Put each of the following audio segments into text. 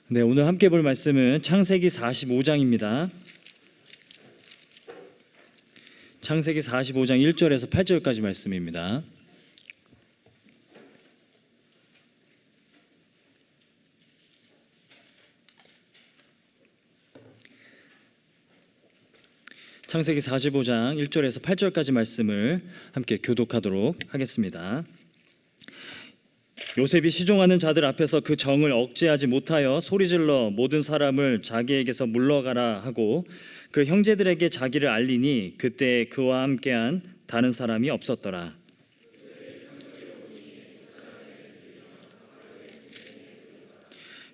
네, 오늘 함께 볼 말씀은 창세기 45장입니다. 창세기 45장 1절에서 8절까지 말씀입니다. 창세기 45장 1절에서 8절까지 말씀을 함께 교독하도록 하겠습니다. 요셉이 시종하는 자들 앞에서 그 정을 억제하지 못하여 소리질러 모든 사람을 자기에게서 물러가라 하고 그 형제들에게 자기를 알리니 그때 그와 함께한 다른 사람이 없었더라.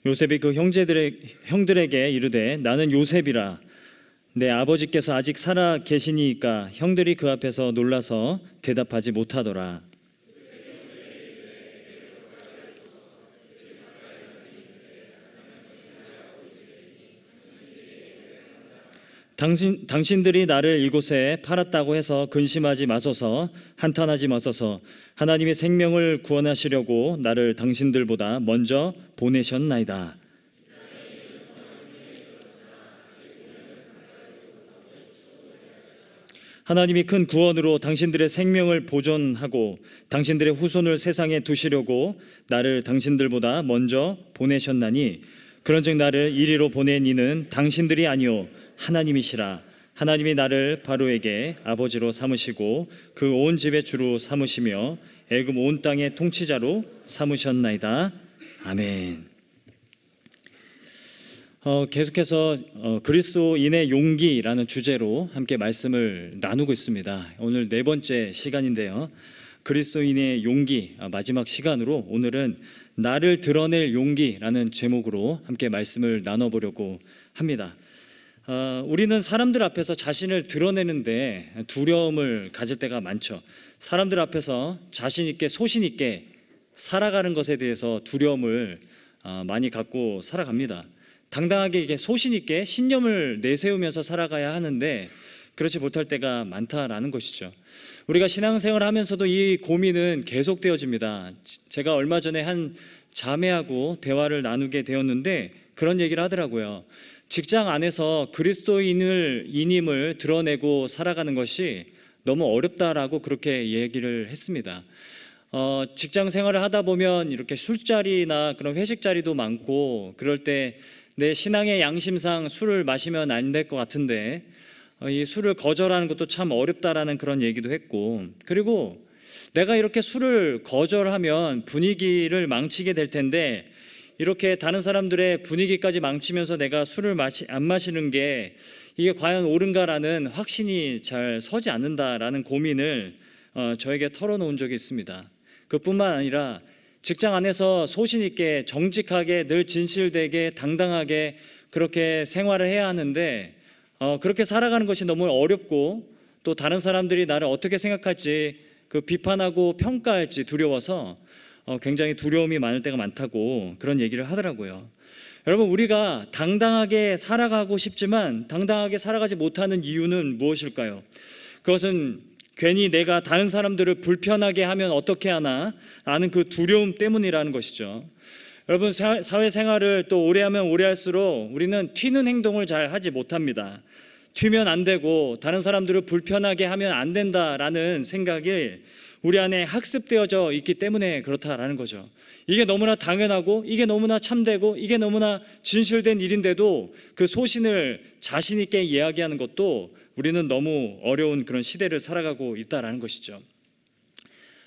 요셉이 그 형들에게 이르되 나는 요셉이라. 내 아버지께서 아직 살아 계시니까 형들이 그 앞에서 놀라서 대답하지 못하더라. 당신들이 나를 이곳에 팔았다고 해서 근심하지 마소서, 한탄하지 마소서. 하나님이 생명을 구원하시려고 나를 당신들보다 먼저 보내셨나이다. 하나님이 큰 구원으로 당신들의 생명을 보존하고 당신들의 후손을 세상에 두시려고 나를 당신들보다 먼저 보내셨나니 그런즉 나를 이리로 보낸 이는 당신들이 아니요 하나님이시라. 하나님이 나를 바로에게 아버지로 삼으시고 그 온 집의 주로 삼으시며 애굽 온 땅의 통치자로 삼으셨나이다. 아멘. 계속해서 그리스도인의 용기라는 주제로 함께 말씀을 나누고 있습니다. 오늘 네 번째 시간인데요. 그리스도인의 용기 마지막 시간으로 오늘은 나를 드러낼 용기라는 제목으로 함께 말씀을 나눠보려고 합니다. 우리는 사람들 앞에서 자신을 드러내는데 두려움을 가질 때가 많죠. 사람들 앞에서 자신 있게 소신 있게 살아가는 것에 대해서 두려움을 많이 갖고 살아갑니다. 당당하게 이게 소신 있게 신념을 내세우면서 살아가야 하는데 그렇지 못할 때가 많다라는 것이죠. 우리가 신앙생활을 하면서도 이 고민은 계속되어집니다. 제가 얼마 전에 한 자매하고 대화를 나누게 되었는데 그런 얘기를 하더라고요. 직장 안에서 그리스도인임을 드러내고 살아가는 것이 너무 어렵다라고 그렇게 얘기를 했습니다. 직장 생활을 하다 보면 이렇게 술자리나 그런 회식 자리도 많고 그럴 때 내 신앙의 양심상 술을 마시면 안 될 것 같은데 이 술을 거절하는 것도 참 어렵다라는 그런 얘기도 했고, 그리고 내가 이렇게 술을 거절하면 분위기를 망치게 될 텐데 이렇게 다른 사람들의 분위기까지 망치면서 내가 술을 안 마시는 게 이게 과연 옳은가라는 확신이 잘 서지 않는다라는 고민을 저에게 털어놓은 적이 있습니다. 그뿐만 아니라 직장 안에서 소신 있게 정직하게 늘 진실되게 당당하게 그렇게 생활을 해야 하는데 그렇게 살아가는 것이 너무 어렵고 또 다른 사람들이 나를 어떻게 생각할지 그 비판하고 평가할지 두려워서 굉장히 두려움이 많을 때가 많다고 그런 얘기를 하더라고요. 여러분, 우리가 당당하게 살아가고 싶지만 당당하게 살아가지 못하는 이유는 무엇일까요? 그것은 괜히 내가 다른 사람들을 불편하게 하면 어떻게 하나 라는 그 두려움 때문이라는 것이죠. 여러분, 사회생활을 또 오래 하면 오래 할수록 우리는 튀는 행동을 잘 하지 못합니다. 튀면 안 되고 다른 사람들을 불편하게 하면 안 된다라는 생각이 우리 안에 학습되어져 있기 때문에 그렇다라는 거죠. 이게 너무나 당연하고 이게 너무나 참되고 이게 너무나 진실된 일인데도 그 소신을 자신 있게 이야기하는 것도 우리는 너무 어려운 그런 시대를 살아가고 있다라는 것이죠.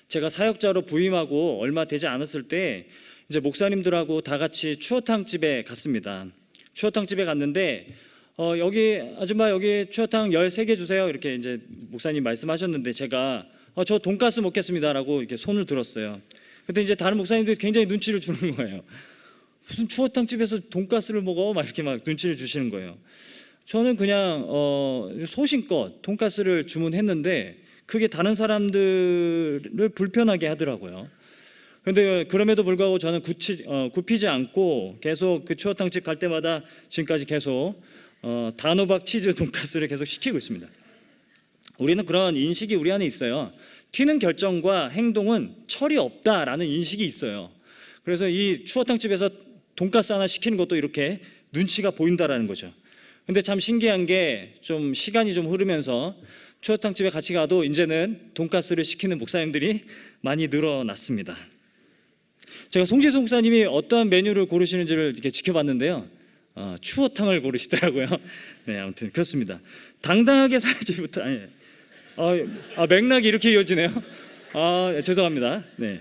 제가 사역자로 부임하고 얼마 되지 않았을 때 이제 목사님들하고 다 같이 추어탕 집에 갔습니다. 추어탕 집에 갔는데 여기 아줌마 여기 추어탕 13개 주세요. 이렇게 이제 목사님 말씀하셨는데 제가 저 돈가스 먹겠습니다라고 이렇게 손을 들었어요. 근데 이제 다른 목사님들이 굉장히 눈치를 주는 거예요. 무슨 추어탕 집에서 돈가스를 먹어? 막 이렇게 막 눈치를 주시는 거예요. 저는 그냥 소신껏 돈가스를 주문했는데 그게 다른 사람들을 불편하게 하더라고요. 그런데 그럼에도 불구하고 저는 굽히지 않고 계속 그 추어탕집 갈 때마다 지금까지 계속 단호박 치즈 돈가스를 계속 시키고 있습니다. 우리는 그런 인식이 우리 안에 있어요. 튀는 결정과 행동은 철이 없다라는 인식이 있어요. 그래서 이 추어탕집에서 돈가스 하나 시키는 것도 이렇게 눈치가 보인다라는 거죠. 근데 참 신기한 게 좀 시간이 좀 흐르면서 추어탕집에 같이 가도 이제는 돈가스를 시키는 목사님들이 많이 늘어났습니다. 제가 송지수 목사님이 어떠한 메뉴를 고르시는지를 이렇게 지켜봤는데요. 추어탕을 고르시더라고요. 네, 아무튼 그렇습니다. 당당하게 살지부터 맥락이 이렇게 이어지네요. 죄송합니다. 네.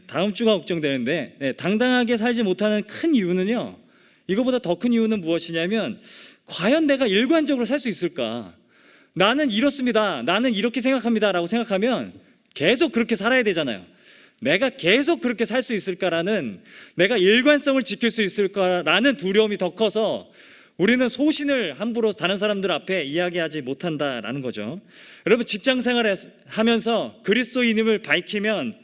다음 주가 걱정되는데, 네, 당당하게 살지 못하는 큰 이유는요, 이거보다 더 큰 이유는 무엇이냐면, 과연 내가 일관적으로 살 수 있을까? 나는 이렇습니다, 나는 이렇게 생각합니다 라고 생각하면 계속 그렇게 살아야 되잖아요. 내가 계속 그렇게 살 수 있을까라는, 내가 일관성을 지킬 수 있을까라는 두려움이 더 커서 우리는 소신을 함부로 다른 사람들 앞에 이야기하지 못한다라는 거죠. 여러분, 직장 생활을 하면서 그리스도인임을 밝히면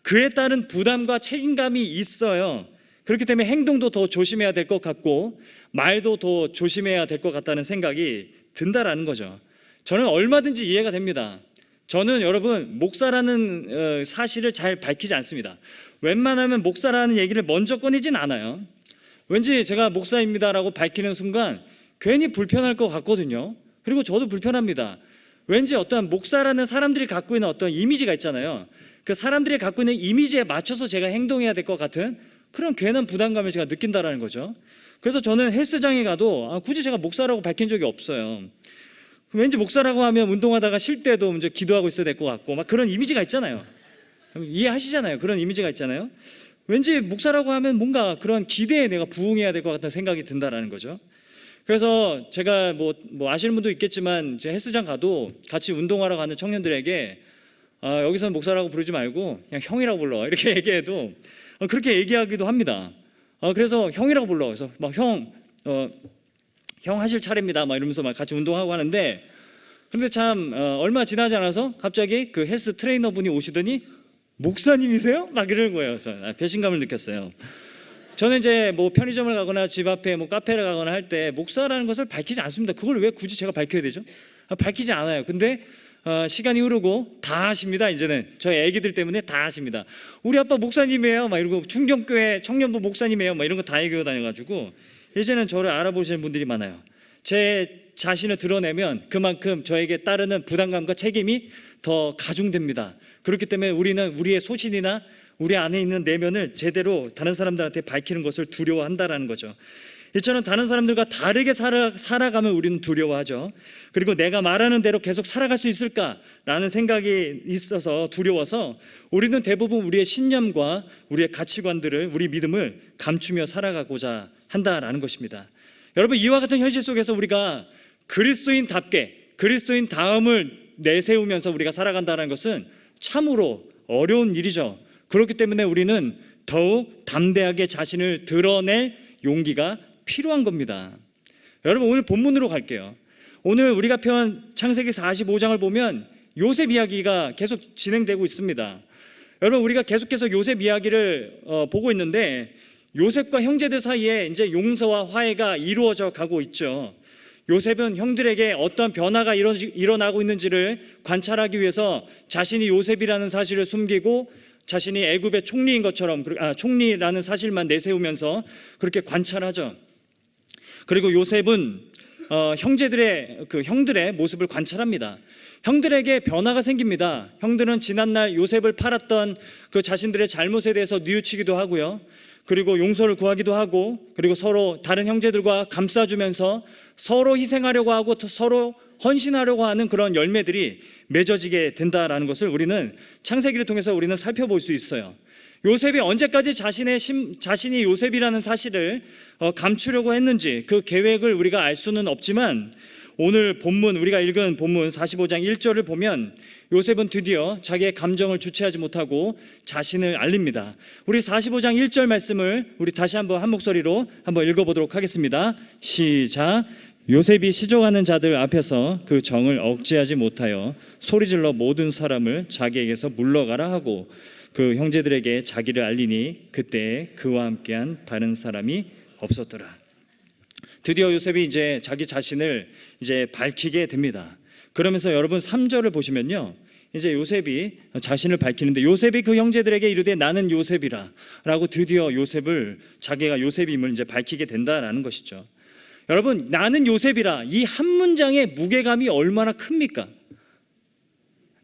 그에 따른 부담과 책임감이 있어요. 그렇기 때문에 행동도 더 조심해야 될 것 같고 말도 더 조심해야 될 것 같다는 생각이 든다라는 거죠. 저는 얼마든지 이해가 됩니다. 저는 여러분, 목사라는 사실을 잘 밝히지 않습니다. 웬만하면 목사라는 얘기를 먼저 꺼내진 않아요. 왠지 제가 목사입니다라고 밝히는 순간 괜히 불편할 것 같거든요. 그리고 저도 불편합니다. 왠지 어떤 목사라는 사람들이 갖고 있는 어떤 이미지가 있잖아요. 그 사람들이 갖고 있는 이미지에 맞춰서 제가 행동해야 될 것 같은 그런 괜한 부담감을 제가 느낀다라는 거죠. 그래서 저는 헬스장에 가도 굳이 제가 목사라고 밝힌 적이 없어요. 왠지 목사라고 하면 운동하다가 쉴 때도 이제 기도하고 있어야 될 것 같고 막 그런 이미지가 있잖아요. 이해하시잖아요. 그런 이미지가 있잖아요. 왠지 목사라고 하면 뭔가 그런 기대에 내가 부응해야 될 것 같다는 생각이 든다라는 거죠. 그래서 제가 뭐 아시는 분도 있겠지만, 제 헬스장 가도 같이 운동하러 가는 청년들에게 여기서는 목사라고 부르지 말고 그냥 형이라고 불러, 이렇게 얘기해도 그렇게 얘기하기도 합니다. 그래서 형이라고 불러. 그래서 막 형 하실 차례입니다 막 이러면서 막 같이 운동하고 하는데, 그런데 참 얼마 지나지 않아서 갑자기 그 헬스 트레이너 분이 오시더니 목사님이세요? 막 이러는 거예요. 그래서 배신감을 느꼈어요. 저는 이제 뭐 편의점을 가거나 집 앞에 뭐 카페를 가거나 할 때 목사라는 것을 밝히지 않습니다. 그걸 왜 굳이 제가 밝혀야 되죠? 밝히지 않아요. 근데 시간이 흐르고 다 아십니다. 이제는 저희 애기들 때문에 다 아십니다. 우리 아빠 목사님이에요 막 이러고, 중경교회 청년부 목사님이에요 막 이런 거 다 얘기하고 다녀가지고 이제는 저를 알아보시는 분들이 많아요. 제 자신을 드러내면 그만큼 저에게 따르는 부담감과 책임이 더 가중됩니다. 그렇기 때문에 우리는 우리의 소신이나 우리 안에 있는 내면을 제대로 다른 사람들한테 밝히는 것을 두려워한다라는 거죠. 이처럼 다른 사람들과 다르게 살아가면 우리는 두려워하죠. 그리고 내가 말하는 대로 계속 살아갈 수 있을까라는 생각이 있어서 두려워서 우리는 대부분 우리의 신념과 우리의 가치관들을, 우리 믿음을 감추며 살아가고자 한다라는 것입니다. 여러분, 이와 같은 현실 속에서 우리가 그리스도인답게 그리스도인 다음을 내세우면서 우리가 살아간다는 것은 참으로 어려운 일이죠. 그렇기 때문에 우리는 더욱 담대하게 자신을 드러낼 용기가 필요한 겁니다. 여러분, 오늘 본문으로 갈게요. 오늘 우리가 펴온 창세기 45장을 보면 요셉 이야기가 계속 진행되고 있습니다. 여러분, 우리가 계속해서 요셉 이야기를 보고 있는데, 요셉과 형제들 사이에 이제 용서와 화해가 이루어져 가고 있죠. 요셉은 형들에게 어떤 변화가 일어나고 있는지를 관찰하기 위해서 자신이 요셉이라는 사실을 숨기고 자신이 애굽의 총리인 것처럼, 총리라는 사실만 내세우면서 그렇게 관찰하죠. 그리고 요셉은 형들의 모습을 관찰합니다. 형들에게 변화가 생깁니다. 형들은 지난날 요셉을 팔았던 그 자신들의 잘못에 대해서 뉘우치기도 하고요. 그리고 용서를 구하기도 하고, 그리고 서로 다른 형제들과 감싸주면서 서로 희생하려고 하고 서로 헌신하려고 하는 그런 열매들이 맺어지게 된다라는 것을 우리는 창세기를 통해서 우리는 살펴볼 수 있어요. 요셉이 언제까지 자신이 요셉이라는 사실을 감추려고 했는지 그 계획을 우리가 알 수는 없지만, 오늘 본문, 우리가 읽은 본문 45장 1절을 보면 요셉은 드디어 자기의 감정을 주체하지 못하고 자신을 알립니다. 우리 45장 1절 말씀을 우리 다시 한번 한 목소리로 한번 읽어보도록 하겠습니다. 시작. 요셉이 시종하는 자들 앞에서 그 정을 억제하지 못하여 소리질러 모든 사람을 자기에게서 물러가라 하고 그 형제들에게 자기를 알리니 그때 그와 함께한 다른 사람이 없었더라. 드디어 요셉이 이제 자기 자신을 이제 밝히게 됩니다. 그러면서 여러분 3절을 보시면요, 이제 요셉이 자신을 밝히는데, 요셉이 그 형제들에게 이르되 나는 요셉이라 라고 드디어 요셉을, 자기가 요셉임을 이제 밝히게 된다라는 것이죠. 여러분, 나는 요셉이라, 이 한 문장의 무게감이 얼마나 큽니까?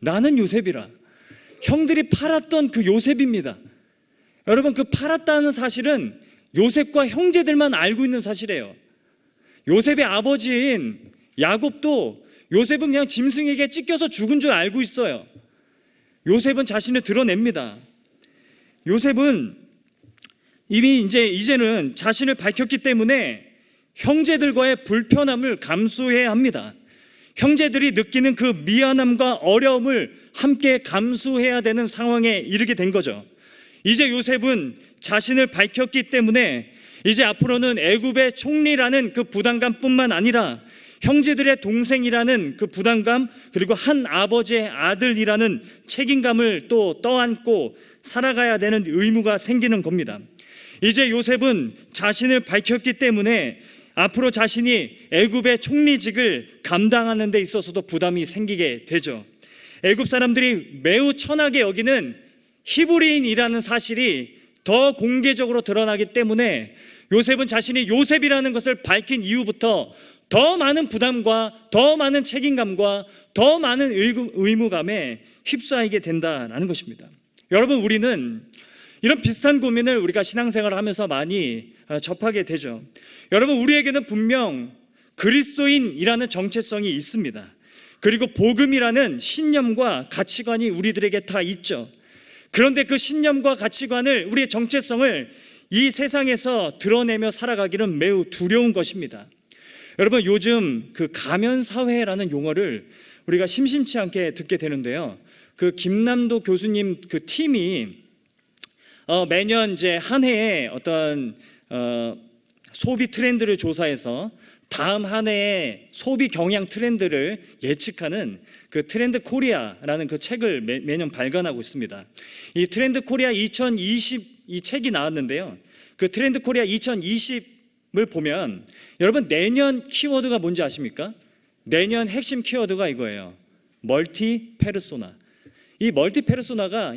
나는 요셉이라, 형들이 팔았던 그 요셉입니다. 여러분, 그 팔았다는 사실은 요셉과 형제들만 알고 있는 사실이에요. 요셉의 아버지인 야곱도 요셉은 그냥 짐승에게 찢겨서 죽은 줄 알고 있어요. 요셉은 자신을 드러냅니다. 요셉은 이미 이제는 자신을 밝혔기 때문에 형제들과의 불편함을 감수해야 합니다. 형제들이 느끼는 그 미안함과 어려움을 함께 감수해야 되는 상황에 이르게 된 거죠. 이제 요셉은 자신을 밝혔기 때문에 이제 앞으로는 애굽의 총리라는 그 부담감뿐만 아니라 형제들의 동생이라는 그 부담감, 그리고 한 아버지의 아들이라는 책임감을 또 떠안고 살아가야 되는 의무가 생기는 겁니다. 이제 요셉은 자신을 밝혔기 때문에 앞으로 자신이 애굽의 총리직을 감당하는 데 있어서도 부담이 생기게 되죠. 애굽 사람들이 매우 천하게 여기는 히브리인이라는 사실이 더 공개적으로 드러나기 때문에 요셉은 자신이 요셉이라는 것을 밝힌 이후부터 더 많은 부담과 더 많은 책임감과 더 많은 의무감에 휩싸이게 된다는 것입니다. 여러분, 우리는 이런 비슷한 고민을 우리가 신앙생활을 하면서 많이 접하게 되죠. 여러분, 우리에게는 분명 그리스도인이라는 정체성이 있습니다. 그리고 복음이라는 신념과 가치관이 우리들에게 다 있죠. 그런데 그 신념과 가치관을, 우리의 정체성을 이 세상에서 드러내며 살아가기는 매우 두려운 것입니다. 여러분, 요즘 그 가면사회라는 용어를 우리가 심심치 않게 듣게 되는데요. 그 김남도 교수님 그 팀이 매년 이제 한 해에 어떤 소비 트렌드를 조사해서 다음 한 해의 소비 경향 트렌드를 예측하는 그 트렌드 코리아라는 그 책을 매년 발간하고 있습니다. 이 트렌드 코리아 2020 이 책이 나왔는데요. 그 트렌드 코리아 2020을 보면 여러분, 내년 키워드가 뭔지 아십니까? 내년 핵심 키워드가 이거예요. 멀티 페르소나. 이 멀티 페르소나가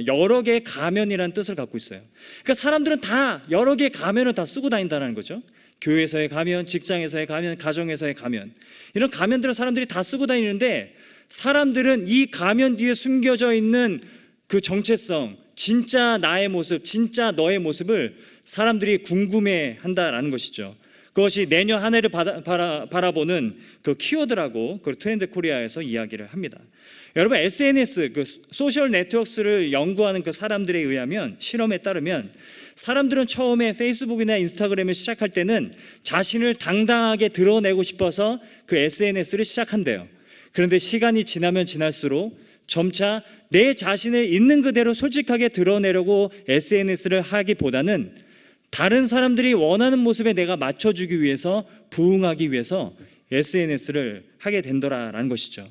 여러 개의 가면이라는 뜻을 갖고 있어요. 그러니까 사람들은 다 여러 개의 가면을 다 쓰고 다닌다는 거죠. 교회에서의 가면, 직장에서의 가면, 가정에서의 가면, 이런 가면들을 사람들이 다 쓰고 다니는데, 사람들은 이 가면 뒤에 숨겨져 있는 그 정체성, 진짜 나의 모습, 진짜 너의 모습을 사람들이 궁금해한다라는 것이죠. 그것이 내년 한 해를 바라보는 그 키워드라고 그 트렌드 코리아에서 이야기를 합니다. 여러분, SNS, 그 소셜 네트워크를 연구하는 그 사람들에 의하면, 실험에 따르면 사람들은 처음에 페이스북이나 인스타그램을 시작할 때는 자신을 당당하게 드러내고 싶어서 그 SNS를 시작한대요. 그런데 시간이 지나면 지날수록 점차 내 자신을 있는 그대로 솔직하게 드러내려고 SNS를 하기보다는 다른 사람들이 원하는 모습에 내가 맞춰주기 위해서, 부응하기 위해서 SNS를 하게 된다라는 것이죠.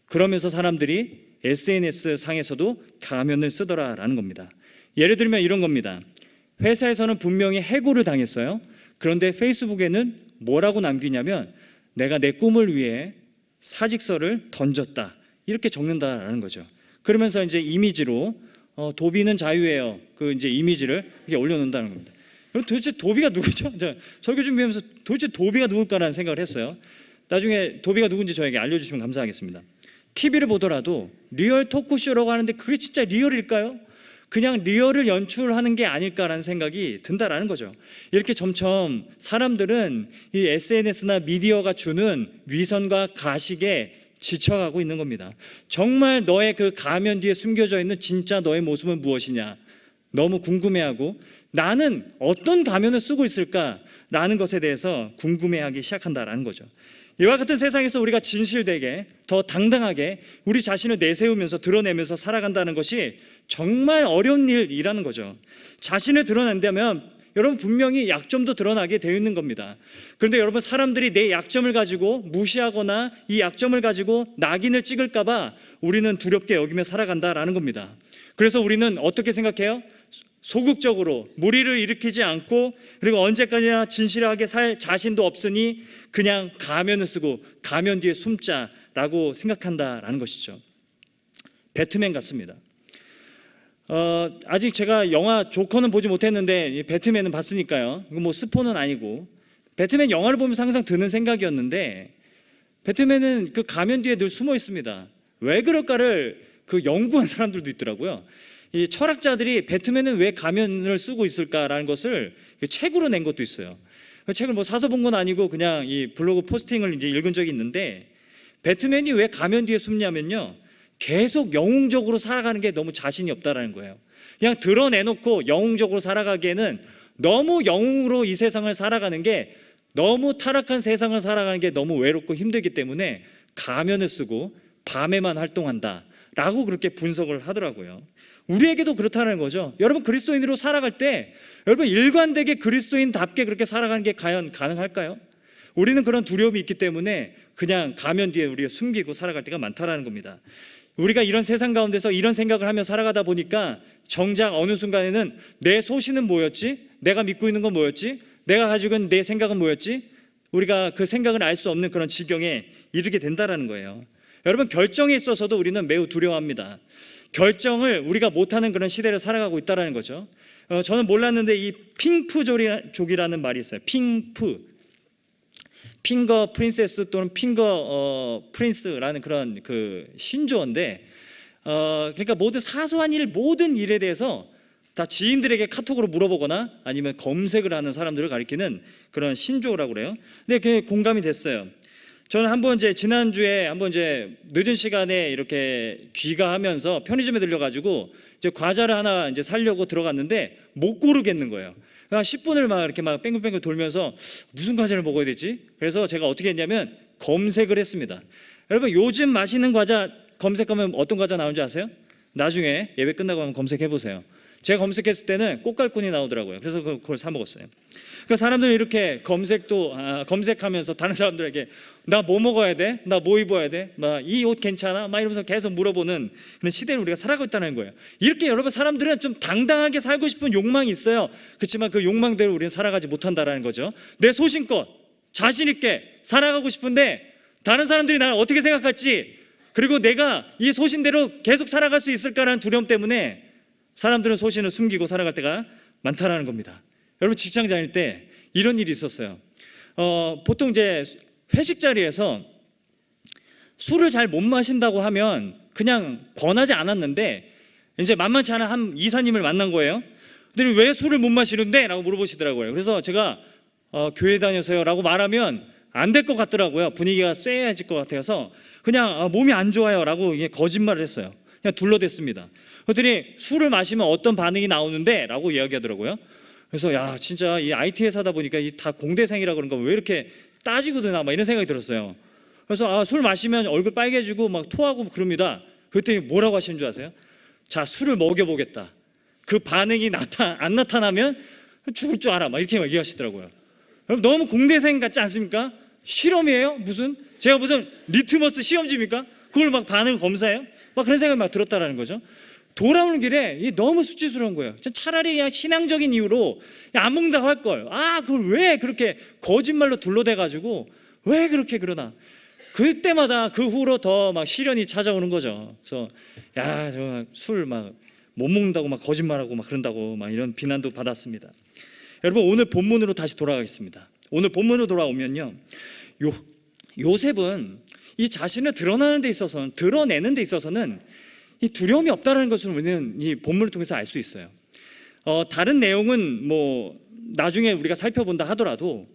그러면서 사람들이 SNS 상에서도 가면을 쓰더라라는 겁니다. 예를 들면 이런 겁니다. 회사에서는 분명히 해고를 당했어요. 그런데 페이스북에는 뭐라고 남기냐면, 내가 내 꿈을 위해 사직서를 던졌다, 이렇게 적는다라는 거죠. 그러면서 이제 이미지로 도비는 자유예요, 그 이제 이미지를 이렇게 올려놓는다는 겁니다. 그럼 도대체 도비가 누구죠? 설교 준비하면서 도대체 도비가 누굴까라는 생각을 했어요. 나중에 도비가 누군지 저에게 알려주시면 감사하겠습니다. TV를 보더라도 리얼 토크쇼라고 하는데 그게 진짜 리얼일까요? 그냥 리얼을 연출하는 게 아닐까라는 생각이 든다라는 거죠. 이렇게 점점 사람들은 이 SNS나 미디어가 주는 위선과 가식에 지쳐가고 있는 겁니다. 정말 너의 그 가면 뒤에 숨겨져 있는 진짜 너의 모습은 무엇이냐, 너무 궁금해하고, 나는 어떤 가면을 쓰고 있을까라는 것에 대해서 궁금해하기 시작한다라는 거죠. 이와 같은 세상에서 우리가 진실되게, 더 당당하게 우리 자신을 내세우면서 드러내면서 살아간다는 것이 정말 어려운 일이라는 거죠. 자신을 드러낸다면 여러분, 분명히 약점도 드러나게 되어 있는 겁니다. 그런데 여러분, 사람들이 내 약점을 가지고 무시하거나 이 약점을 가지고 낙인을 찍을까 봐 우리는 두렵게 여기며 살아간다라는 겁니다. 그래서 우리는 어떻게 생각해요? 소극적으로 무리를 일으키지 않고, 그리고 언제까지나 진실하게 살 자신도 없으니 그냥 가면을 쓰고 가면 뒤에 숨자라고 생각한다라는 것이죠. 배트맨 같습니다. 아직 제가 영화 조커는 보지 못했는데 배트맨은 봤으니까요. 이거 뭐 스포는 아니고, 배트맨 영화를 보면서 항상 드는 생각이었는데, 배트맨은 그 가면 뒤에 늘 숨어 있습니다. 왜 그럴까를 그 연구한 사람들도 있더라고요. 이 철학자들이 배트맨은 왜 가면을 쓰고 있을까라는 것을 책으로 낸 것도 있어요. 그 책을 뭐 사서 본 건 아니고 그냥 이 블로그 포스팅을 이제 읽은 적이 있는데, 배트맨이 왜 가면 뒤에 숨냐면요, 계속 영웅적으로 살아가는 게 너무 자신이 없다라는 거예요. 그냥 드러내놓고 영웅적으로 살아가기에는 너무 영웅으로 이 세상을 살아가는 게, 너무 타락한 세상을 살아가는 게 너무 외롭고 힘들기 때문에 가면을 쓰고 밤에만 활동한다라고 그렇게 분석을 하더라고요. 우리에게도 그렇다는 거죠. 여러분, 그리스도인으로 살아갈 때 여러분 일관되게 그리스도인답게 그렇게 살아가는 게 과연 가능할까요? 우리는 그런 두려움이 있기 때문에 그냥 가면 뒤에 우리가 숨기고 살아갈 때가 많다라는 겁니다. 우리가 이런 세상 가운데서 이런 생각을 하며 살아가다 보니까 정작 어느 순간에는 내 소신은 뭐였지? 내가 믿고 있는 건 뭐였지? 내가 가지고 있는 내 생각은 뭐였지? 우리가 그 생각을 알 수 없는 그런 지경에 이르게 된다라는 거예요. 여러분, 결정에 있어서도 우리는 매우 두려워합니다. 결정을 우리가 못하는 그런 시대를 살아가고 있다는 거죠. 저는 몰랐는데 이 핑프족이라는 말이 있어요. 핑거 프린세스 또는 핑거 프린스라는 그런 그 신조어인데, 그러니까 모든 사소한 일, 모든 일에 대해서 다 지인들에게 카톡으로 물어보거나 아니면 검색을 하는 사람들을 가리키는 그런 신조어라고 그래요. 근데 그게 공감이 됐어요. 저는 한번 지난주에 한번 늦은 시간에 이렇게 귀가하면서 편의점에 들려가지고 과자를 하나 사려고 들어갔는데 못 고르겠는 거예요. 10분을 막 이렇게 막 뺑글뺑글 돌면서 무슨 과자를 먹어야 되지? 그래서 제가 어떻게 했냐면 검색을 했습니다. 여러분, 요즘 맛있는 과자 검색하면 어떤 과자 나오는지 아세요? 나중에 예배 끝나고 한번 검색해 보세요. 제가 검색했을 때는 꽃갈콘이 나오더라고요. 그래서 그걸 사 먹었어요. 그러니까 사람들이 이렇게 검색하면서 다른 사람들에게 나 뭐 먹어야 돼? 나 뭐 입어야 돼? 막 이 옷 괜찮아? 막 이러면서 계속 물어보는 그런 시대를 우리가 살아가고 있다는 거예요. 이렇게 여러분, 사람들은 좀 당당하게 살고 싶은 욕망이 있어요. 그렇지만 그 욕망대로 우리는 살아가지 못한다라는 거죠. 내 소신껏 자신 있게 살아가고 싶은데 다른 사람들이 나를 어떻게 생각할지, 그리고 내가 이 소신대로 계속 살아갈 수 있을까라는 두려움 때문에 사람들은 소신을 숨기고 살아갈 때가 많다라는 겁니다. 여러분, 직장 다닐 때 이런 일이 있었어요. 보통 회식 자리에서 술을 잘 못 마신다고 하면 그냥 권하지 않았는데, 이제 만만치 않은 한 이사님을 만난 거예요. 근데 왜 술을 못 마시는데? 라고 물어보시더라고요. 그래서 제가 교회 다녀서요 라고 말하면 안 될 것 같더라고요. 분위기가 쎄해질 것 같아서 그냥 몸이 안 좋아요 라고 거짓말을 했어요. 그냥 둘러댔습니다. 그랬더니 술을 마시면 어떤 반응이 나오는데? 라고 이야기하더라고요. 그래서 야, 진짜 이 IT 회사다 보니까 다 공대생이라 그런가 왜 이렇게 따지고 드나 막 이런 생각이 들었어요. 그래서 술 마시면 얼굴 빨개지고 막 토하고 그럽니다. 그랬더니 뭐라고 하시는 줄 아세요? 자, 술을 먹여보겠다. 그 반응이 안 나타나면 죽을 줄 알아. 막 이렇게 얘기하시더라고요. 여러분, 너무 공대생 같지 않습니까? 실험이에요? 제가 무슨 리트머스 시험지입니까? 그걸 막 반응을 검사해요? 막 그런 생각이 막 들었다라는 거죠. 돌아오는 길에 이게 너무 수치스러운 거예요. 차라리 그냥 신앙적인 이유로 안 먹는다고 할 걸. 그걸 왜 그렇게 거짓말로 둘러대가지고 왜 그렇게 그러나. 그때마다 그 후로 더 막 시련이 찾아오는 거죠. 그래서 야, 저 술 막 못 먹는다고 막 거짓말하고 막 그런다고 막 이런 비난도 받았습니다. 여러분, 오늘 본문으로 다시 돌아가겠습니다. 오늘 본문으로 돌아오면요, 요셉은 이 자신을 드러내는 데 있어서는 이 두려움이 없다는 것을 우리는 이 본문을 통해서 알 수 있어요. 다른 내용은 뭐 나중에 우리가 살펴본다 하더라도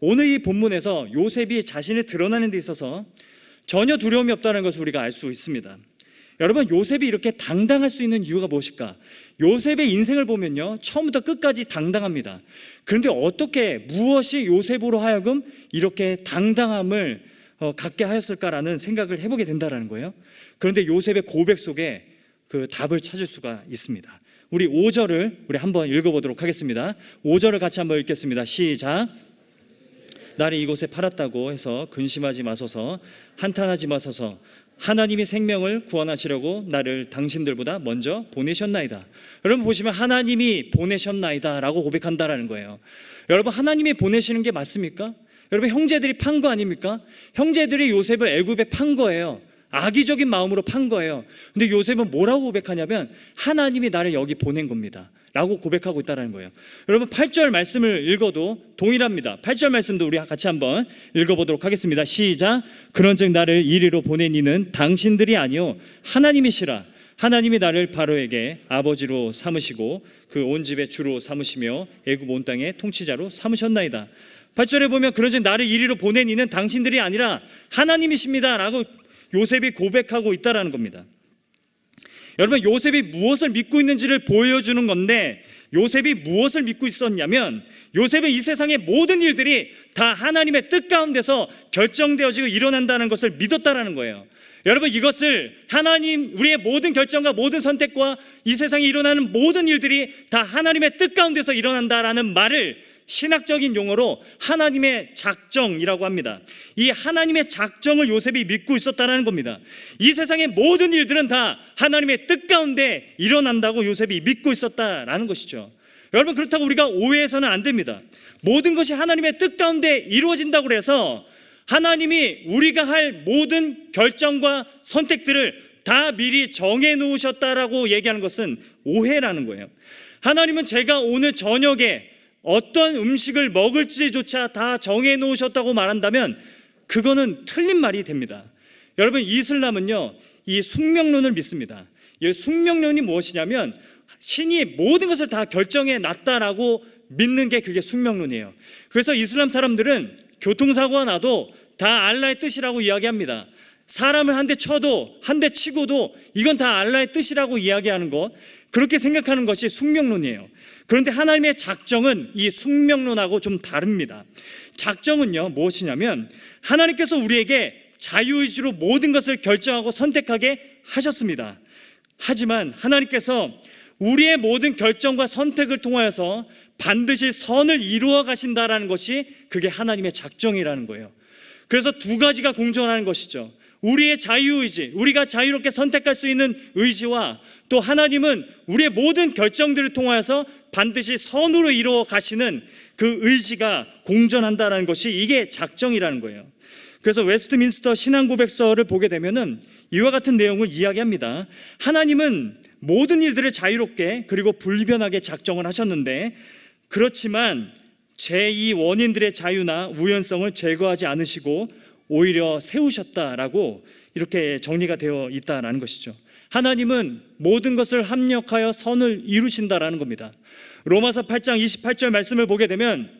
오늘 이 본문에서 요셉이 자신을 드러내는 데 있어서 전혀 두려움이 없다는 것을 우리가 알 수 있습니다. 여러분, 요셉이 이렇게 당당할 수 있는 이유가 무엇일까? 요셉의 인생을 보면요, 처음부터 끝까지 당당합니다. 그런데 무엇이 요셉으로 하여금 이렇게 당당함을 갖게 하였을까라는 생각을 해보게 된다는 거예요. 그런데 요셉의 고백 속에 그 답을 찾을 수가 있습니다. 우리 5절을 우리 한번 읽어보도록 하겠습니다. 5절을 같이 한번 읽겠습니다. 시작. 나를 이곳에 팔았다고 해서 근심하지 마소서, 한탄하지 마소서. 하나님이 생명을 구원하시려고 나를 당신들보다 먼저 보내셨나이다. 여러분 보시면 하나님이 보내셨나이다 라고 고백한다라는 거예요. 여러분, 하나님이 보내시는 게 맞습니까? 여러분, 형제들이 판 거 아닙니까? 형제들이 요셉을 애굽에 판 거예요. 악의적인 마음으로 판 거예요. 근데 요셉은 뭐라고 고백하냐면 하나님이 나를 여기 보낸 겁니다 라고 고백하고 있다는 거예요. 여러분 8절 말씀을 읽어도 동일합니다. 8절 말씀도 우리 같이 한번 읽어보도록 하겠습니다. 시작. 그런즉 나를 이리로 보낸 이는 당신들이 아니요 하나님이시라. 하나님이 나를 바로에게 아버지로 삼으시고 그 온 집의 주로 삼으시며 애굽 온 땅의 통치자로 삼으셨나이다. 8절에 보면 그런즉 나를 이리로 보낸 이는 당신들이 아니라 하나님이십니다 라고 요셉이 고백하고 있다는 겁니다. 여러분 요셉이 무엇을 믿고 있는지를 보여주는 건데, 요셉이 무엇을 믿고 있었냐면 요셉은 이 세상의 모든 일들이 다 하나님의 뜻 가운데서 결정되어지고 일어난다는 것을 믿었다라는 거예요. 여러분 이것을 하나님, 우리의 모든 결정과 모든 선택과 이 세상에 일어나는 모든 일들이 다 하나님의 뜻 가운데서 일어난다라는 말을 신학적인 용어로 하나님의 작정이라고 합니다. 이 하나님의 작정을 요셉이 믿고 있었다는 겁니다. 이 세상의 모든 일들은 다 하나님의 뜻 가운데 일어난다고 요셉이 믿고 있었다라는 것이죠. 여러분 그렇다고 우리가 오해해서는 안 됩니다. 모든 것이 하나님의 뜻 가운데 이루어진다고 해서 하나님이 우리가 할 모든 결정과 선택들을 다 미리 정해 놓으셨다라고 얘기하는 것은 오해라는 거예요. 하나님은 제가 오늘 저녁에 어떤 음식을 먹을지조차 다 정해 놓으셨다고 말한다면 그거는 틀린 말이 됩니다. 여러분 이슬람은요 이 숙명론을 믿습니다. 이 숙명론이 무엇이냐면 신이 모든 것을 다 결정해 놨다라고 믿는 게 그게 숙명론이에요. 그래서 이슬람 사람들은 교통사고가 나도 다 알라의 뜻이라고 이야기합니다. 사람을 한 대 쳐도 한 대 치고도 이건 다 알라의 뜻이라고 이야기하는 것, 그렇게 생각하는 것이 숙명론이에요. 그런데 하나님의 작정은 이 숙명론하고 좀 다릅니다. 작정은요 무엇이냐면 하나님께서 우리에게 자유의지로 모든 것을 결정하고 선택하게 하셨습니다. 하지만 하나님께서 우리의 모든 결정과 선택을 통하여서 반드시 선을 이루어 가신다라는 것이 그게 하나님의 작정이라는 거예요. 그래서 두 가지가 공존하는 것이죠. 우리의 자유의지, 우리가 자유롭게 선택할 수 있는 의지와 또 하나님은 우리의 모든 결정들을 통하여서 반드시 선으로 이루어 가시는 그 의지가 공존한다는 것이 이게 작정이라는 거예요. 그래서 웨스트민스터 신앙고백서를 보게 되면은 이와 같은 내용을 이야기합니다. 하나님은 모든 일들을 자유롭게 그리고 불변하게 작정을 하셨는데 그렇지만 제2 원인들의 자유나 우연성을 제거하지 않으시고 오히려 세우셨다라고 이렇게 정리가 되어 있다라는 것이죠. 하나님은 모든 것을 합력하여 선을 이루신다라는 겁니다. 로마서 8장 28절 말씀을 보게 되면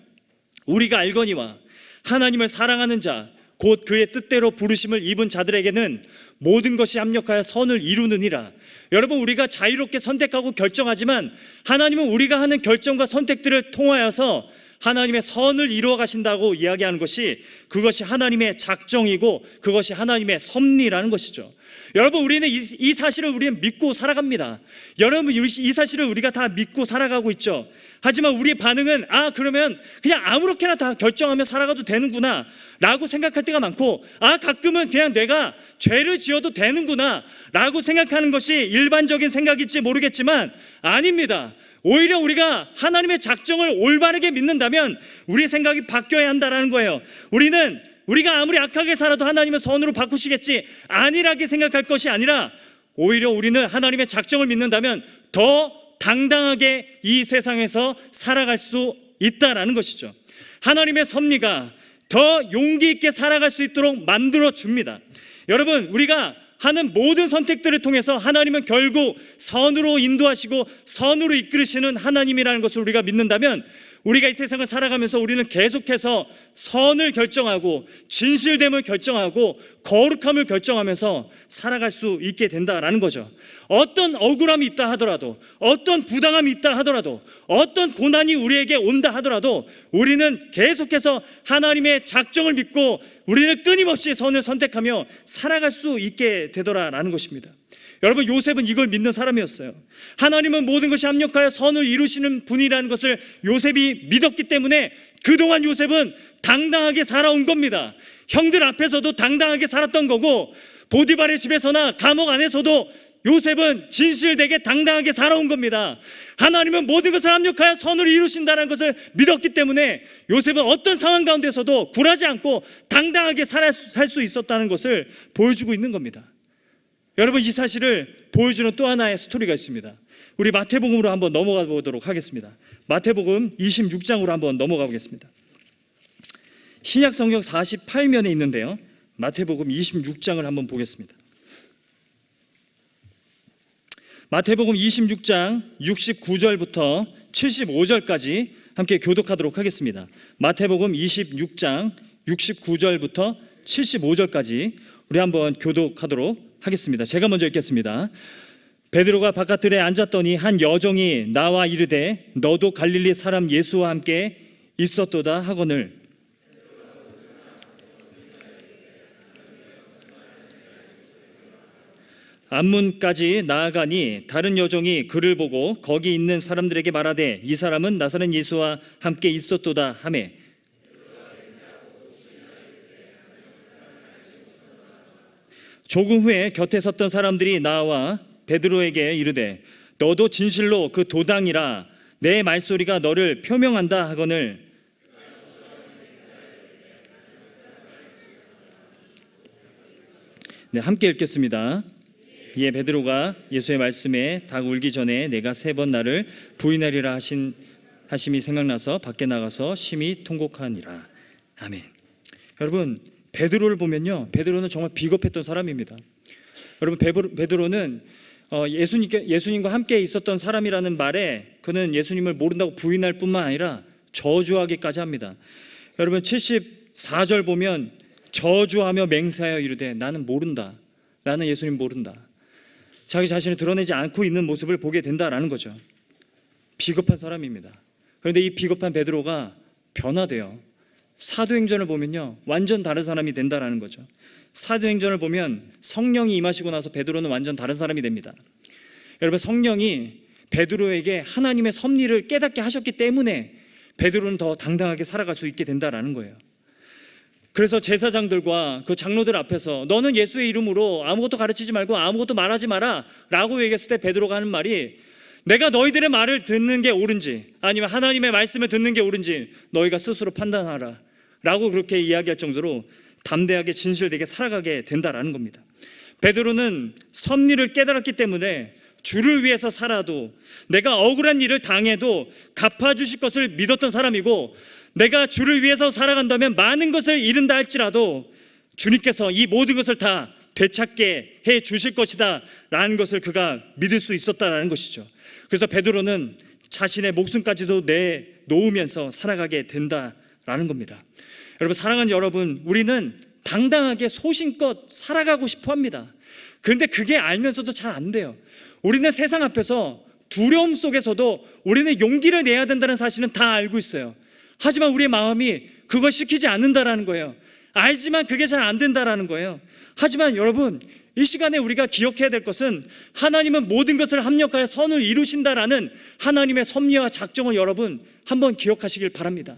우리가 알거니와 하나님을 사랑하는 자 곧 그의 뜻대로 부르심을 입은 자들에게는 모든 것이 합력하여 선을 이루느니라. 여러분 우리가 자유롭게 선택하고 결정하지만 하나님은 우리가 하는 결정과 선택들을 통하여서 하나님의 선을 이루어 가신다고 이야기하는 것이 그것이 하나님의 작정이고 그것이 하나님의 섭리라는 것이죠. 여러분 우리는 이 사실을 우리는 믿고 살아갑니다. 여러분 이 사실을 우리가 다 믿고 살아가고 있죠. 하지만 우리의 반응은 그러면 그냥 아무렇게나 다 결정하며 살아가도 되는구나 라고 생각할 때가 많고 가끔은 그냥 내가 죄를 지어도 되는구나 라고 생각하는 것이 일반적인 생각일지 모르겠지만 아닙니다. 오히려 우리가 하나님의 작정을 올바르게 믿는다면 우리의 생각이 바뀌어야 한다는 거예요. 우리가 아무리 악하게 살아도 하나님은 선으로 바꾸시겠지 안일하게 생각할 것이 아니라 오히려 우리는 하나님의 작정을 믿는다면 더 당당하게 이 세상에서 살아갈 수 있다라는 것이죠. 하나님의 섭리가 더 용기 있게 살아갈 수 있도록 만들어 줍니다. 여러분 우리가 하는 모든 선택들을 통해서 하나님은 결국 선으로 인도하시고 선으로 이끌으시는 하나님이라는 것을 우리가 믿는다면 우리가 이 세상을 살아가면서 우리는 계속해서 선을 결정하고 진실됨을 결정하고 거룩함을 결정하면서 살아갈 수 있게 된다라는 거죠. 어떤 억울함이 있다 하더라도 어떤 부당함이 있다 하더라도 어떤 고난이 우리에게 온다 하더라도 우리는 계속해서 하나님의 작정을 믿고 우리는 끊임없이 선을 선택하며 살아갈 수 있게 되더라라는 것입니다. 여러분 요셉은 이걸 믿는 사람이었어요. 하나님은 모든 것이 합력하여 선을 이루시는 분이라는 것을 요셉이 믿었기 때문에 그동안 요셉은 당당하게 살아온 겁니다. 형들 앞에서도 당당하게 살았던 거고 보디발의 집에서나 감옥 안에서도 요셉은 진실되게 당당하게 살아온 겁니다. 하나님은 모든 것을 합력하여 선을 이루신다는 것을 믿었기 때문에 요셉은 어떤 상황 가운데서도 굴하지 않고 당당하게 살 수 있었다는 것을 보여주고 있는 겁니다. 여러분, 이 사실을 보여주는 또 하나의 스토리가 있습니다. 우리 마태복음으로 한번 넘어가 보도록 하겠습니다. 마태복음 26장으로 한번 넘어가 보겠습니다. 신약 성경 48면에 있는데요, 마태복음 26장을 한번 보겠습니다. 마태복음 26장 69절부터 75절까지 함께 교독하도록 하겠습니다. 마태복음 26장 69절부터 75절까지 우리 한번 교독하도록 하겠습니다. 제가 먼저 읽겠습니다. 베드로가 바깥들에 앉았더니 한 여종이 나와 이르되 너도 갈릴리 사람 예수와 함께 있었도다 하거늘 앞문까지 나아가니 다른 여종이 그를 보고 거기 있는 사람들에게 말하되 이 사람은 나사렛 예수와 함께 있었도다 하매 조금 후에 곁에 섰던 사람들이 나와 베드로에게 이르되 너도 진실로 그 도당이라 내 말소리가 너를 표명한다 하거늘 네, 함께 읽겠습니다. 이에 베드로가 예수의 말씀에 닭 울기 전에 내가 3번 나를 부인하리라 하심이 생각나서 밖에 나가서 심히 통곡하니라. 아멘. 여러분, 베드로를 보면요, 베드로는 정말 비겁했던 사람입니다. 여러분, 베드로는 예수님과 함께 있었던 사람이라는 말에 그는 예수님을 모른다고 부인할 뿐만 아니라 저주하기까지 합니다. 여러분, 74절 보면 저주하며 맹세하여 이르되 나는 모른다, 나는 예수님 모른다. 자기 자신을 드러내지 않고 있는 모습을 보게 된다라는 거죠. 비겁한 사람입니다. 그런데 이 비겁한 베드로가 변화돼요. 사도행전을 보면요, 완전 다른 사람이 된다라는 거죠. 사도행전을 보면 성령이 임하시고 나서 베드로는 완전 다른 사람이 됩니다. 여러분, 성령이 베드로에게 하나님의 섭리를 깨닫게 하셨기 때문에 베드로는 더 당당하게 살아갈 수 있게 된다라는 거예요. 그래서 제사장들과 그 장로들 앞에서 너는 예수의 이름으로 아무것도 가르치지 말고 아무것도 말하지 마라 라고 얘기했을 때 베드로가 하는 말이 내가 너희들의 말을 듣는 게 옳은지 아니면 하나님의 말씀을 듣는 게 옳은지 너희가 스스로 판단하라 라고 그렇게 이야기할 정도로 담대하게 진실되게 살아가게 된다라는 겁니다. 베드로는 섭리를 깨달았기 때문에 주를 위해서 살아도 내가 억울한 일을 당해도 갚아주실 것을 믿었던 사람이고 내가 주를 위해서 살아간다면 많은 것을 잃은다 할지라도 주님께서 이 모든 것을 다 되찾게 해 주실 것이다 라는 것을 그가 믿을 수 있었다라는 것이죠. 그래서 베드로는 자신의 목숨까지도 내놓으면서 살아가게 된다라는 겁니다. 여러분, 사랑하는 여러분, 우리는 당당하게 소신껏 살아가고 싶어 합니다. 그런데 그게 알면서도 잘 안 돼요. 우리는 세상 앞에서 두려움 속에서도 우리는 용기를 내야 된다는 사실은 다 알고 있어요. 하지만 우리의 마음이 그걸 시키지 않는다라는 거예요. 알지만 그게 잘 안 된다라는 거예요. 하지만 여러분, 이 시간에 우리가 기억해야 될 것은 하나님은 모든 것을 합력하여 선을 이루신다라는 하나님의 섭리와 작정을 여러분 한번 기억하시길 바랍니다.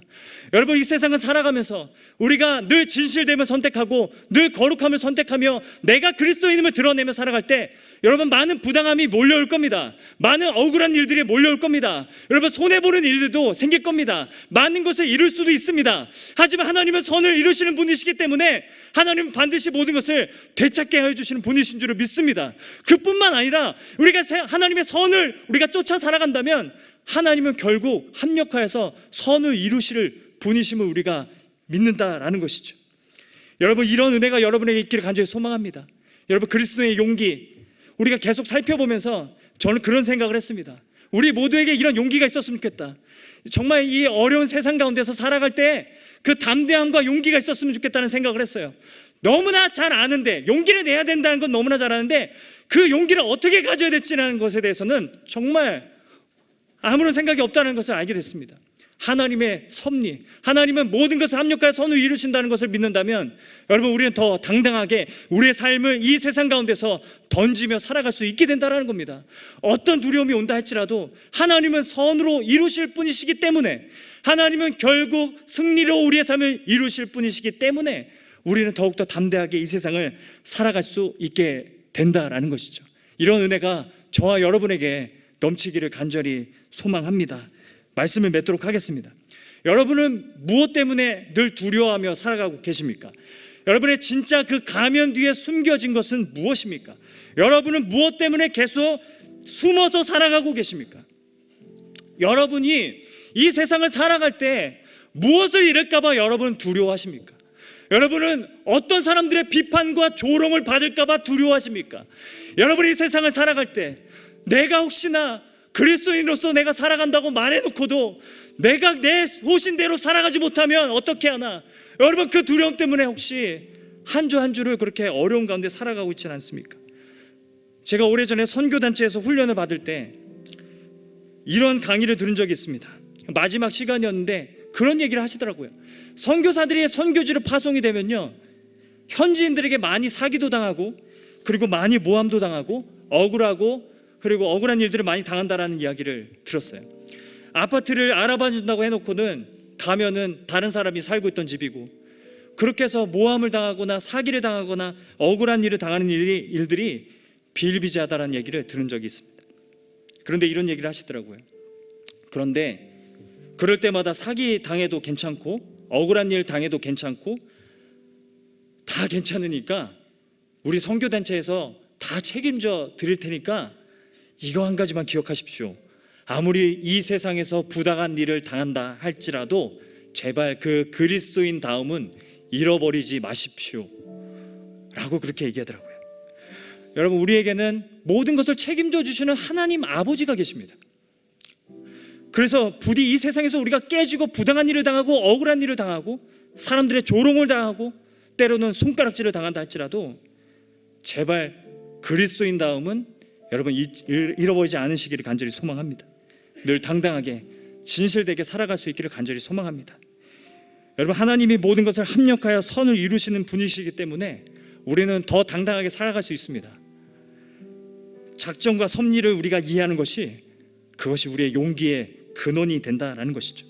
여러분, 이 세상을 살아가면서 우리가 늘 진실됨을 선택하고 늘 거룩함을 선택하며 내가 그리스도인임을 드러내며 살아갈 때 여러분 많은 부당함이 몰려올 겁니다. 많은 억울한 일들이 몰려올 겁니다. 여러분, 손해보는 일들도 생길 겁니다. 많은 것을 이룰 수도 있습니다. 하지만 하나님은 선을 이루시는 분이시기 때문에 하나님은 반드시 모든 것을 되찾게 해주시는 분이신 줄을 믿습니다. 그뿐만 아니라 우리가 하나님의 선을 우리가 쫓아 살아간다면 하나님은 결국 합력하여서 선을 이루실 분이심을 우리가 믿는다라는 것이죠. 여러분, 이런 은혜가 여러분에게 있기를 간절히 소망합니다. 여러분, 그리스도의 용기 우리가 계속 살펴보면서 저는 그런 생각을 했습니다. 우리 모두에게 이런 용기가 있었으면 좋겠다. 정말 이 어려운 세상 가운데서 살아갈 때 그 담대함과 용기가 있었으면 좋겠다는 생각을 했어요. 너무나 잘 아는데, 용기를 내야 된다는 건 너무나 잘 아는데 그 용기를 어떻게 가져야 될지라는 것에 대해서는 정말 아무런 생각이 없다는 것을 알게 됐습니다. 하나님의 섭리, 하나님은 모든 것을 합력하여 선을 이루신다는 것을 믿는다면 여러분, 우리는 더 당당하게 우리의 삶을 이 세상 가운데서 던지며 살아갈 수 있게 된다는 겁니다. 어떤 두려움이 온다 할지라도 하나님은 선으로 이루실 분이시기 때문에, 하나님은 결국 승리로 우리의 삶을 이루실 분이시기 때문에 우리는 더욱더 담대하게 이 세상을 살아갈 수 있게 된다라는 것이죠. 이런 은혜가 저와 여러분에게 넘치기를 간절히 소망합니다. 말씀을 맺도록 하겠습니다. 여러분은 무엇 때문에 늘 두려워하며 살아가고 계십니까? 여러분의 진짜 그 가면 뒤에 숨겨진 것은 무엇입니까? 여러분은 무엇 때문에 계속 숨어서 살아가고 계십니까? 여러분이 이 세상을 살아갈 때 무엇을 잃을까 봐 여러분은 두려워하십니까? 여러분은 어떤 사람들의 비판과 조롱을 받을까 봐 두려워하십니까? 여러분이 이 세상을 살아갈 때 내가 혹시나 그리스도인으로서 내가 살아간다고 말해놓고도 내가 내 소신대로 살아가지 못하면 어떻게 하나? 여러분, 그 두려움 때문에 혹시 한 주 한 주를 그렇게 어려운 가운데 살아가고 있지는 않습니까? 제가 오래전에 선교단체에서 훈련을 받을 때 이런 강의를 들은 적이 있습니다. 마지막 시간이었는데 그런 얘기를 하시더라고요. 선교사들이 선교지로 파송이 되면요, 현지인들에게 많이 사기도 당하고, 그리고 많이 모함도 당하고, 억울하고, 그리고 억울한 일들을 많이 당한다라는 이야기를 들었어요. 아파트를 알아봐 준다고 해놓고는 가면은 다른 사람이 살고 있던 집이고, 그렇게 해서 모함을 당하거나 사기를 당하거나 억울한 일을 당하는 일들이 비일비재하다라는 얘기를 들은 적이 있습니다. 그런데 이런 얘기를 하시더라고요. 그런데 그럴 때마다 사기 당해도 괜찮고 억울한 일 당해도 괜찮고 다 괜찮으니까 우리 선교단체에서 다 책임져 드릴 테니까 이거 한 가지만 기억하십시오. 아무리 이 세상에서 부당한 일을 당한다 할지라도 제발 그 그리스도인 다움은 잃어버리지 마십시오 라고 그렇게 얘기하더라고요. 여러분, 우리에게는 모든 것을 책임져 주시는 하나님 아버지가 계십니다. 그래서 부디 이 세상에서 우리가 깨지고 부당한 일을 당하고 억울한 일을 당하고 사람들의 조롱을 당하고 때로는 손가락질을 당한다 할지라도 제발 그리스도인 다움은 여러분 잃어버리지 않으시기를 간절히 소망합니다. 늘 당당하게 진실되게 살아갈 수 있기를 간절히 소망합니다. 여러분, 하나님이 모든 것을 합력하여 선을 이루시는 분이시기 때문에 우리는 더 당당하게 살아갈 수 있습니다. 작정과 섭리를 우리가 이해하는 것이 그것이 우리의 용기의 근원이 된다라는 것이죠.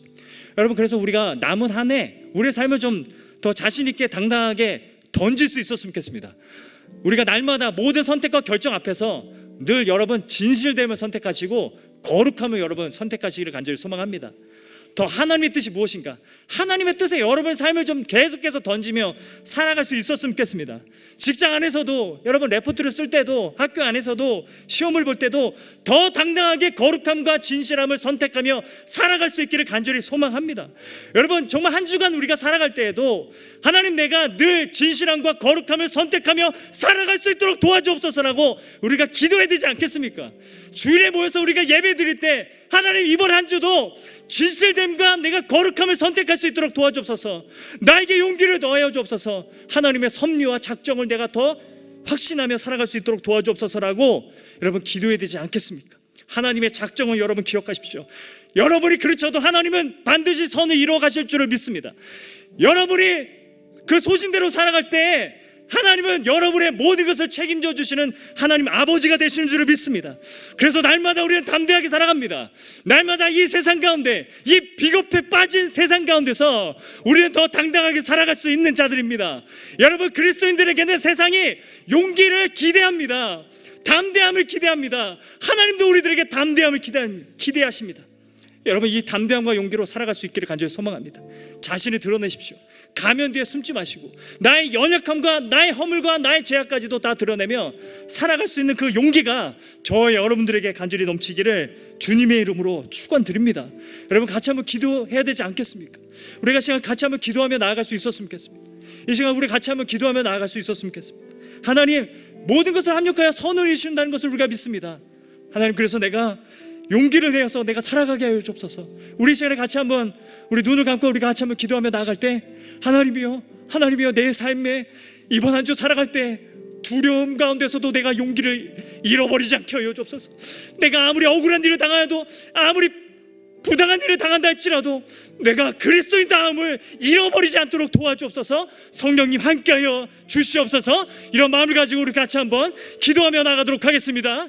여러분, 그래서 우리가 남은 한 해 우리의 삶을 좀 더 자신 있게 당당하게 던질 수 있었으면 좋겠습니다. 우리가 날마다 모든 선택과 결정 앞에서 늘 여러분 진실됨을 선택하시고 거룩함을 여러분 선택하시기를 간절히 소망합니다. 더 하나님의 뜻이 무엇인가? 하나님의 뜻에 여러분의 삶을 좀 계속해서 던지며 살아갈 수 있었으면 좋겠습니다. 직장 안에서도 여러분 레포트를 쓸 때도 학교 안에서도 시험을 볼 때도 더 당당하게 거룩함과 진실함을 선택하며 살아갈 수 있기를 간절히 소망합니다. 여러분, 정말 한 주간 우리가 살아갈 때에도 하나님, 내가 늘 진실함과 거룩함을 선택하며 살아갈 수 있도록 도와주옵소서라고 우리가 기도해야 되지 않겠습니까? 주일에 모여서 우리가 예배 드릴 때 하나님, 이번 한 주도 진실됨과 내가 거룩함을 선택할 수 있도록 도와주옵소서. 나에게 용기를 더하여 주옵소서. 하나님의 섭리와 작정을 내가 더 확신하며 살아갈 수 있도록 도와주옵소서라고 여러분 기도해야 되지 않겠습니까? 하나님의 작정을 여러분 기억하십시오. 여러분이 그렇죠 하나님은 반드시 선을 이루어 가실 줄을 믿습니다. 여러분이 그 소신대로 살아갈 때 하나님은 여러분의 모든 것을 책임져 주시는 하나님 아버지가 되시는 줄을 믿습니다. 그래서 날마다 우리는 담대하게 살아갑니다. 날마다 이 세상 가운데, 이 비겁에 빠진 세상 가운데서 우리는 더 당당하게 살아갈 수 있는 자들입니다. 여러분, 그리스도인들에게는 세상이 용기를 기대합니다. 담대함을 기대합니다. 하나님도 우리들에게 담대함을 기대하십니다. 여러분, 이 담대함과 용기로 살아갈 수 있기를 간절히 소망합니다. 자신을 드러내십시오. 가면 뒤에 숨지 마시고 나의 연약함과 나의 허물과 나의 죄악까지도 다 드러내며 살아갈 수 있는 그 용기가 저와 여러분들에게 간절히 넘치기를 주님의 이름으로 축원드립니다. 여러분, 같이 한번 기도해야 되지 않겠습니까? 우리가 시간 같이 한번 기도하며 나아갈 수 있었으면 좋겠습니다. 이 시간 우리 같이 한번 기도하며 나아갈 수 있었으면 좋겠습니다. 하나님, 모든 것을 합력하여 선을 이루신다는 것을 우리가 믿습니다. 하나님, 그래서 내가 용기를 내어서 내가 살아가게 하여 주옵소서. 우리 시간에 같이 한번 우리 눈을 감고 우리가 같이 한번 기도하며 나아갈 때 하나님이여 내 삶에 이번 한 주 살아갈 때 두려움 가운데서도 내가 용기를 잃어버리지 않게 하여 주옵소서. 내가 아무리 억울한 일을 당하여도 아무리 부당한 일을 당한다 할지라도 내가 그리스도인 다음을 잃어버리지 않도록 도와주옵소서. 성령님 함께하여 주시옵소서. 이런 마음을 가지고 우리 같이 한번 기도하며 나가도록 하겠습니다.